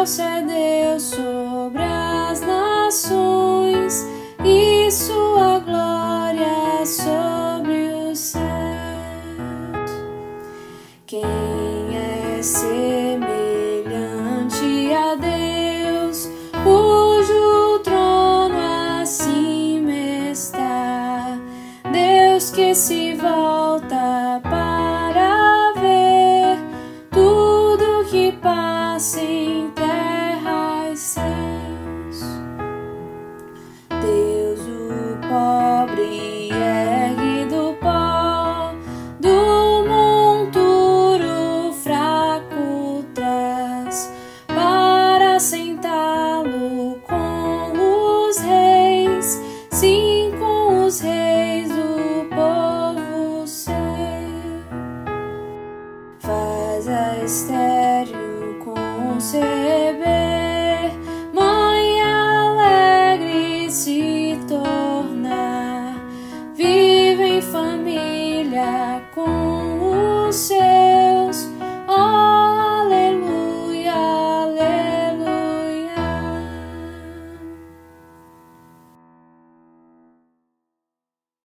Excelso é Deus sobre as nações, e sua glória sobre os céus. Quem é semelhante a Deus, cujo trono acima está? Deus que se volta para ver tudo que passa em terra e céus. Deus o pobre ergue do pó, do monturo fraco traz, para sentá-lo com os reis, sim, com os reis do povo seu. Faz a estéril conceber